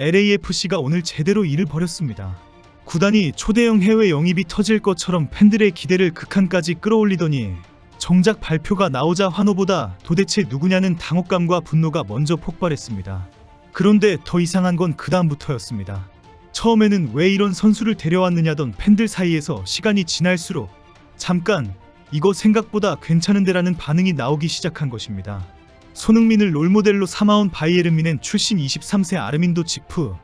LAFC가 오늘 제대로 일을 벌였습니다. 구단이 초대형 해외 영입이 터질 것처럼 팬들의 기대를 극한까지 끌어올리더니 정작 발표가 나오자 환호보다 도대체 누구냐는 당혹감과 분노가 먼저 폭발했습니다. 그런데 더 이상한 건 그 다음부터였습니다. 처음에는 왜 이런 선수를 데려왔느냐던 팬들 사이에서 시간이 지날수록 잠깐 이거 생각보다 괜찮은데라는 반응이 나오기 시작한 것입니다. 손흥민을 롤모델로 삼아온 바이에른 뮌헨 출신 23세 아르민도 지프,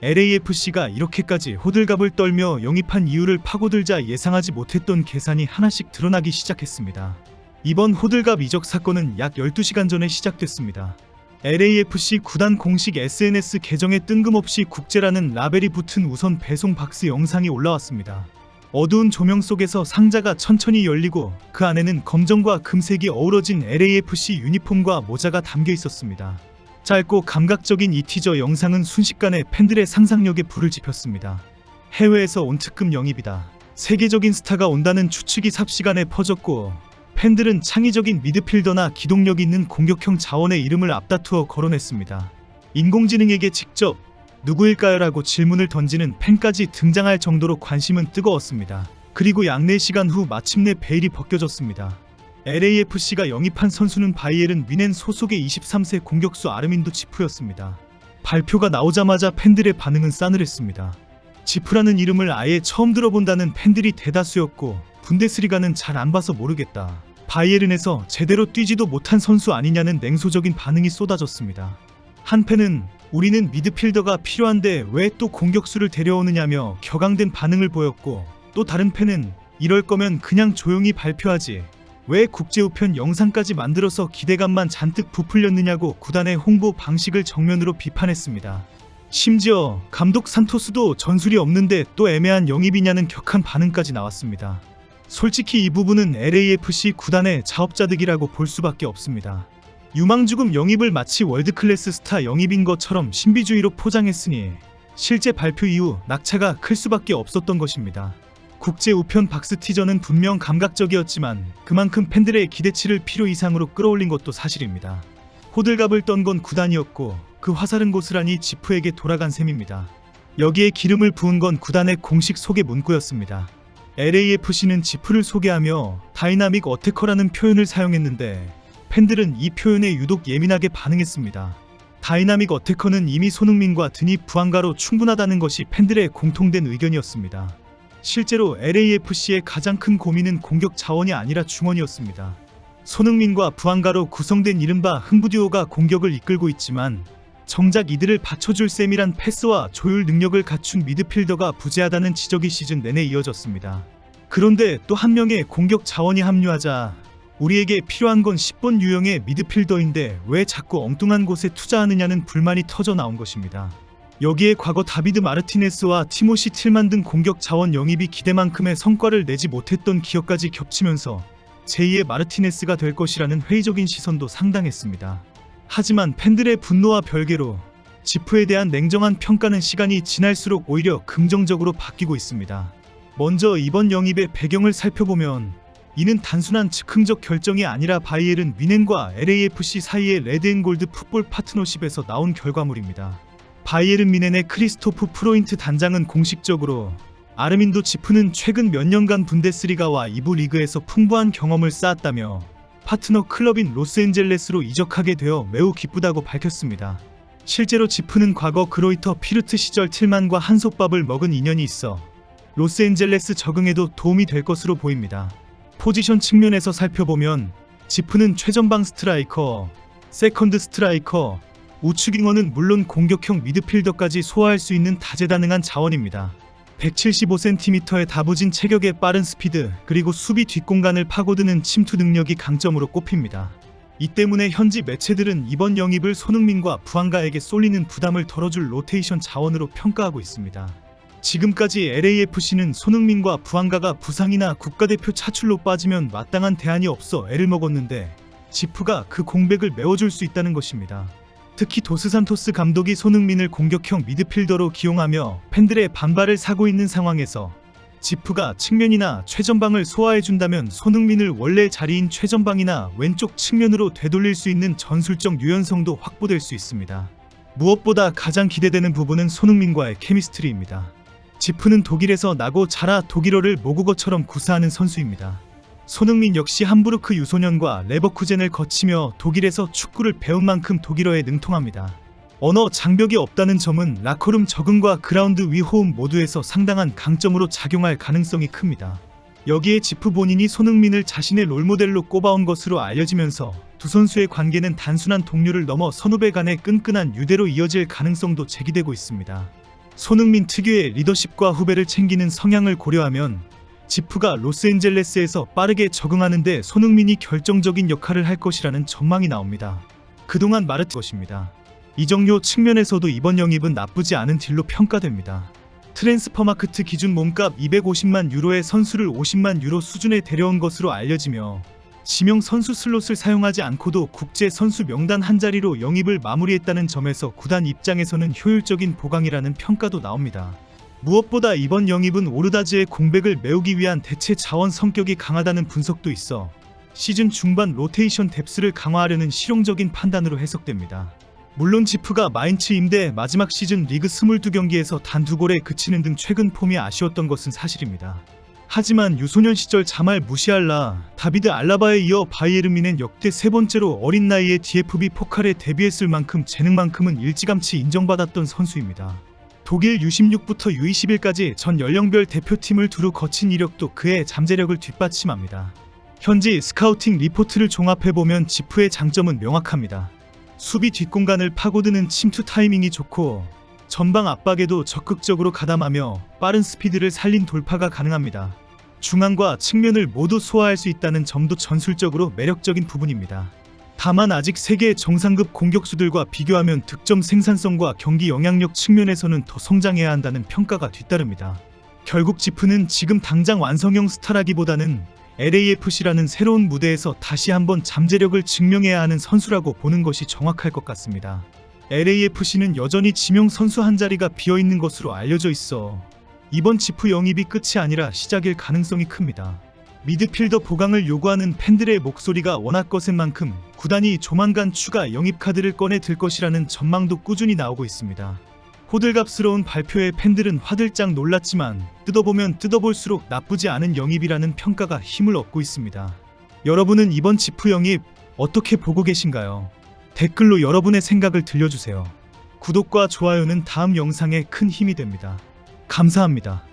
LAFC가 이렇게까지 호들갑을 떨며 영입한 이유를 파고들자 예상하지 못했던 계산이 하나씩 드러나기 시작했습니다. 이번 호들갑 이적 사건은 약 12시간 전에 시작됐습니다. LAFC 구단 공식 SNS 계정에 뜬금없이 국제라는 라벨이 붙은 우선 배송 박스 영상이 올라왔습니다. 어두운 조명 속에서 상자가 천천히 열리고 그 안에는 검정과 금색이 어우러진 LAFC 유니폼과 모자가 담겨 있었습니다. 짧고 감각적인 이 티저 영상은 순식간에 팬들의 상상력에 불을 지폈습니다. 해외에서 온 특급 영입이다. 세계적인 스타가 온다는 추측이 삽시간에 퍼졌고 팬들은 창의적인 미드필더나 기동력 있는 공격형 자원의 이름을 앞다투어 거론했습니다. 인공지능에게 직접 누구일까요? 라고 질문을 던지는 팬까지 등장할 정도로 관심은 뜨거웠습니다. 그리고 약 4시간 후 마침내 베일이 벗겨졌습니다. LAFC가 영입한 선수는 바이에른 뮌헨 소속의 23세 공격수 아르민도 지프였습니다. 발표가 나오자마자 팬들의 반응은 싸늘했습니다. 지프라는 이름을 아예 처음 들어본다는 팬들이 대다수였고 분데스리가는 잘 안 봐서 모르겠다. 바이에른에서 제대로 뛰지도 못한 선수 아니냐는 냉소적인 반응이 쏟아졌습니다. 한 팬은 우리는 미드필더가 필요한데 왜 또 공격수를 데려오느냐며 격앙된 반응을 보였고 또 다른 팬은 이럴 거면 그냥 조용히 발표하지 왜 국제우편 영상까지 만들어서 기대감만 잔뜩 부풀렸느냐고 구단의 홍보 방식을 정면으로 비판했습니다. 심지어 감독 산토스도 전술이 없는데 또 애매한 영입이냐는 격한 반응까지 나왔습니다. 솔직히 이 부분은 LAFC 구단의 자업자득이라고 볼 수밖에 없습니다. 유망주금 영입을 마치 월드클래스 스타 영입인 것처럼 신비주의로 포장했으니 실제 발표 이후 낙차가 클 수밖에 없었던 것입니다. 국제 우편 박스 티저는 분명 감각적이었지만 그만큼 팬들의 기대치를 필요 이상으로 끌어올린 것도 사실입니다. 호들갑을 떤 건 구단이었고 그 화살은 고스란히 지프에게 돌아간 셈입니다. 여기에 기름을 부은 건 구단의 공식 소개 문구였습니다. LAFC는 지프를 소개하며 다이나믹 어태커라는 표현을 사용했는데 팬들은 이 표현에 유독 예민하게 반응했습니다. 다이나믹 어태커는 이미 손흥민과 드니 부안가로 충분하다는 것이 팬들의 공통된 의견이었습니다. 실제로 LAFC의 가장 큰 고민은 공격 자원이 아니라 중원이었습니다. 손흥민과 부안가로 구성된 이른바 흥부듀오가 공격을 이끌고 있지만 정작 이들을 받쳐줄 세밀한 패스와 조율 능력을 갖춘 미드필더가 부재하다는 지적이 시즌 내내 이어졌습니다. 그런데 또 한 명의 공격 자원이 합류하자 우리에게 필요한 건 10번 유형의 미드필더인데 왜 자꾸 엉뚱한 곳에 투자하느냐는 불만이 터져 나온 것입니다. 여기에 과거 다비드 마르티네스와 티모시 틸만 등 공격 자원 영입이 기대만큼의 성과를 내지 못했던 기억까지 겹치면서 제2의 마르티네스가 될 것이라는 회의적인 시선도 상당했습니다. 하지만 팬들의 분노와 별개로 지프에 대한 냉정한 평가는 시간이 지날수록 오히려 긍정적으로 바뀌고 있습니다. 먼저 이번 영입의 배경을 살펴보면 이는 단순한 즉흥적 결정이 아니라 바이에른 뮌헨과 LAFC 사이의 레드앤골드 풋볼 파트너십에서 나온 결과물입니다. 바이에른 뮌헨의 크리스토프 프로인트 단장은 공식적으로 아르민도 지프는 최근 몇 년간 분데스리가와 2부 리그에서 풍부한 경험을 쌓았다며 파트너 클럽인 로스앤젤레스로 이적하게 되어 매우 기쁘다고 밝혔습니다. 실제로 지프는 과거 그로이터 피르트 시절 틸만과 한솥밥을 먹은 인연이 있어 로스앤젤레스 적응에도 도움이 될 것으로 보입니다. 포지션 측면에서 살펴보면 지프는 최전방 스트라이커, 세컨드 스트라이커, 우측 윙어는 물론 공격형 미드필더까지 소화할 수 있는 다재다능한 자원입니다. 175cm의 다부진 체격에 빠른 스피드, 그리고 수비 뒷공간을 파고드는 침투 능력이 강점으로 꼽힙니다. 이 때문에 현지 매체들은 이번 영입을 손흥민과 부안가에게 쏠리는 부담을 덜어줄 로테이션 자원으로 평가하고 있습니다. 지금까지 LAFC는 손흥민과 부안가가 부상이나 국가대표 차출로 빠지면 마땅한 대안이 없어 애를 먹었는데 지프가 그 공백을 메워줄 수 있다는 것입니다. 특히 도스 산토스 감독이 손흥민을 공격형 미드필더로 기용하며 팬들의 반발을 사고 있는 상황에서 지프가 측면이나 최전방을 소화해준다면 손흥민을 원래 자리인 최전방이나 왼쪽 측면으로 되돌릴 수 있는 전술적 유연성도 확보될 수 있습니다. 무엇보다 가장 기대되는 부분은 손흥민과의 케미스트리입니다. 지프는 독일에서 나고 자라 독일어를 모국어처럼 구사하는 선수입니다. 손흥민 역시 함부르크 유소년과 레버쿠젠을 거치며 독일에서 축구를 배운 만큼 독일어에 능통합니다. 언어 장벽이 없다는 점은 라커룸 적응과 그라운드 위 호흡 모두에서 상당한 강점으로 작용할 가능성이 큽니다. 여기에 지프 본인이 손흥민을 자신의 롤모델로 꼽아온 것으로 알려지면서 두 선수의 관계는 단순한 동료를 넘어 선후배 간의 끈끈한 유대로 이어질 가능성도 제기되고 있습니다. 손흥민 특유의 리더십과 후배를 챙기는 성향을 고려하면 지프가 로스앤젤레스에서 빠르게 적응하는 데 손흥민이 결정적인 역할을 할 것이라는 전망이 나옵니다. 그동안 말했던 것입니다. 이적료 측면에서도 이번 영입은 나쁘지 않은 딜로 평가됩니다. 트랜스퍼마크트 기준 몸값 250만 유로의 선수를 50만 유로 수준에 데려온 것으로 알려지며 지명 선수 슬롯을 사용하지 않고도 국제 선수 명단 한 자리로 영입을 마무리했다는 점에서 구단 입장에서는 효율적인 보강이라는 평가도 나옵니다. 무엇보다 이번 영입은 오르다즈의 공백을 메우기 위한 대체 자원 성격이 강하다는 분석도 있어 시즌 중반 로테이션 뎁스를 강화하려는 실용적인 판단으로 해석됩니다. 물론 지프가 마인츠 임대 마지막 시즌 리그 22경기에서 단 2골에 그치는 등 최근 폼이 아쉬웠던 것은 사실입니다. 하지만 유소년 시절 자말 무시할라, 다비드 알라바에 이어 바이에른 뮌헨 역대 세 번째로 어린 나이에 DFB 포칼에 데뷔했을 만큼 재능만큼은 일찌감치 인정받았던 선수입니다. 독일 U16부터 U21까지 전 연령별 대표팀을 두루 거친 이력도 그의 잠재력을 뒷받침합니다. 현지 스카우팅 리포트를 종합해보면 지프의 장점은 명확합니다. 수비 뒷공간을 파고드는 침투 타이밍이 좋고 전방 압박에도 적극적으로 가담하며 빠른 스피드를 살린 돌파가 가능합니다. 중앙과 측면을 모두 소화할 수 있다는 점도 전술적으로 매력적인 부분입니다. 다만 아직 세계 정상급 공격수들과 비교하면 득점 생산성과 경기 영향력 측면에서는 더 성장해야 한다는 평가가 뒤따릅니다. 결국 지프는 지금 당장 완성형 스타라기보다는 LAFC라는 새로운 무대에서 다시 한번 잠재력을 증명해야 하는 선수라고 보는 것이 정확할 것 같습니다. LAFC는 여전히 지명 선수 한 자리가 비어있는 것으로 알려져 있어 이번 지프 영입이 끝이 아니라 시작일 가능성이 큽니다. 미드필더 보강을 요구하는 팬들의 목소리가 워낙 거센 만큼 구단이 조만간 추가 영입 카드를 꺼내 들 것이라는 전망도 꾸준히 나오고 있습니다. 호들갑스러운 발표에 팬들은 화들짝 놀랐지만 뜯어보면 뜯어볼수록 나쁘지 않은 영입이라는 평가가 힘을 얻고 있습니다. 여러분은 이번 지프 영입 어떻게 보고 계신가요? 댓글로 여러분의 생각을 들려주세요. 구독과 좋아요는 다음 영상에 큰 힘이 됩니다. 감사합니다.